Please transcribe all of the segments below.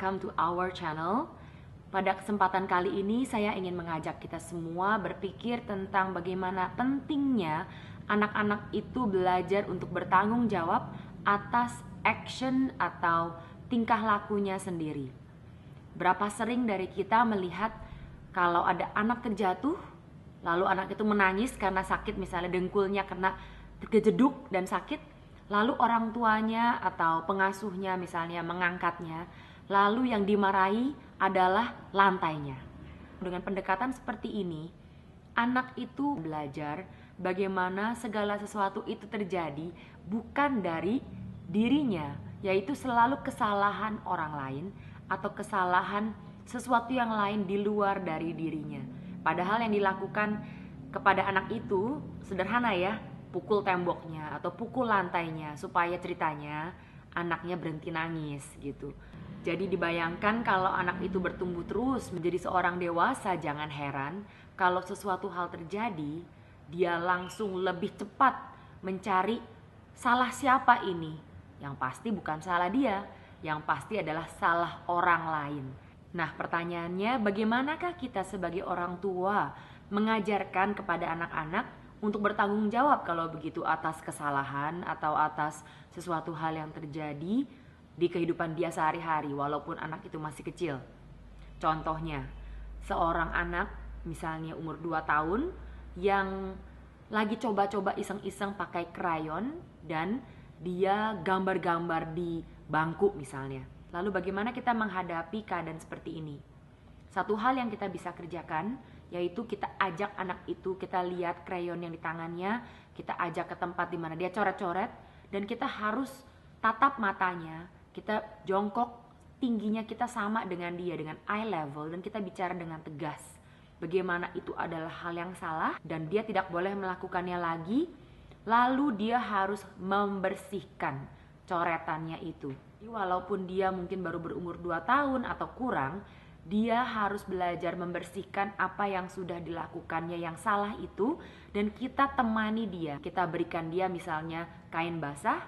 welcome to our channel. Pada kesempatan kali ini saya ingin mengajak kita semua berpikir tentang bagaimana pentingnya anak-anak itu belajar untuk bertanggung jawab atas action atau tingkah lakunya sendiri. Berapa sering dari kita melihat kalau ada anak terjatuh, lalu anak itu menangis karena sakit, misalnya dengkulnya kena terjeduk dan sakit, lalu orang tuanya atau pengasuhnya misalnya mengangkatnya, lalu yang dimarahi adalah lantainya. Dengan pendekatan seperti ini, anak itu belajar bagaimana segala sesuatu itu terjadi bukan dari dirinya, yaitu selalu kesalahan orang lain atau kesalahan sesuatu yang lain di luar dari dirinya. Padahal yang dilakukan kepada anak itu sederhana ya, pukul temboknya atau pukul lantainya supaya ceritanya anaknya berhenti nangis gitu. Jadi dibayangkan kalau anak itu bertumbuh terus menjadi seorang dewasa, jangan heran kalau sesuatu hal terjadi, dia langsung lebih cepat mencari salah siapa ini. Yang pasti bukan salah dia, yang pasti adalah salah orang lain. Nah, pertanyaannya, bagaimanakah kita sebagai orang tua mengajarkan kepada anak-anak untuk bertanggung jawab kalau begitu atas kesalahan atau atas sesuatu hal yang terjadi di kehidupan dia sehari-hari walaupun anak itu masih kecil. Contohnya, seorang anak misalnya umur 2 tahun yang lagi coba-coba iseng-iseng pakai krayon dan dia gambar-gambar di bangku misalnya. Lalu bagaimana kita menghadapi keadaan seperti ini? Satu hal yang kita bisa kerjakan yaitu kita ajak anak itu, kita lihat krayon yang di tangannya, kita ajak ke tempat di mana dia coret-coret dan kita harus tatap matanya, kita jongkok, tingginya kita sama dengan dia, dengan eye level, dan kita bicara dengan tegas bagaimana itu adalah hal yang salah dan dia tidak boleh melakukannya lagi. Lalu dia harus membersihkan coretannya itu. Walaupun dia mungkin baru berumur 2 tahun atau kurang, dia harus belajar membersihkan apa yang sudah dilakukannya yang salah itu, dan kita temani dia. Kita berikan dia misalnya kain basah,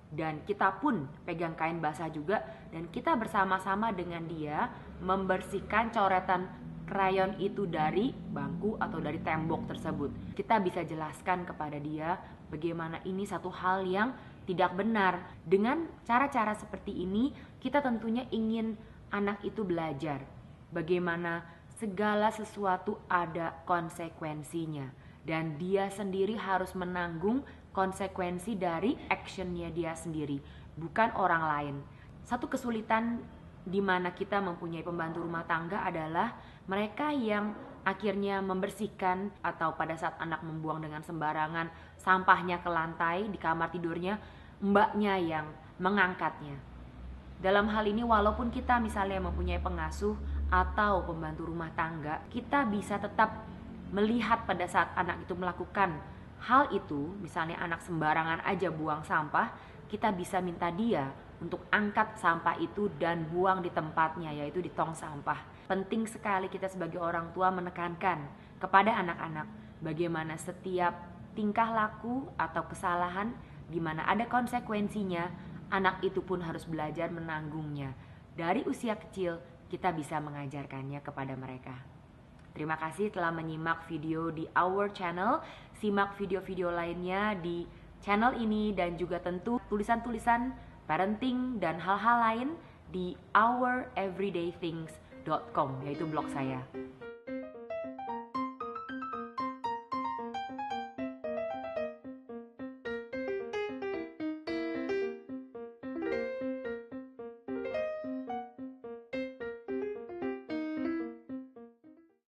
dan kita pun pegang kain basah juga, dan kita bersama-sama dengan dia membersihkan coretan krayon itu dari bangku atau dari tembok tersebut. Kita bisa jelaskan kepada dia bagaimana ini satu hal yang tidak benar. Dengan cara-cara seperti ini, kita tentunya ingin anak itu belajar bagaimana segala sesuatu ada konsekuensinya, dan dia sendiri harus menanggung konsekuensi dari actionnya dia sendiri, bukan orang lain. Satu kesulitan di mana kita mempunyai pembantu rumah tangga adalah mereka yang akhirnya membersihkan atau pada saat anak membuang dengan sembarangan sampahnya ke lantai di kamar tidurnya, mbaknya yang mengangkatnya. Dalam hal ini walaupun kita misalnya mempunyai pengasuh atau pembantu rumah tangga, kita bisa tetap melihat pada saat anak itu melakukan hal itu, misalnya anak sembarangan aja buang sampah, kita bisa minta dia untuk angkat sampah itu dan buang di tempatnya, yaitu di tong sampah. Penting sekali kita sebagai orang tua menekankan kepada anak-anak bagaimana setiap tingkah laku atau kesalahan di mana ada konsekuensinya, anak itu pun harus belajar menanggungnya. Dari usia kecil kita bisa mengajarkannya kepada mereka. Terima kasih telah menyimak video di our channel. Simak video-video lainnya di channel ini dan juga tentu tulisan-tulisan parenting dan hal-hal lain di oureverydaythings.com, yaitu blog saya.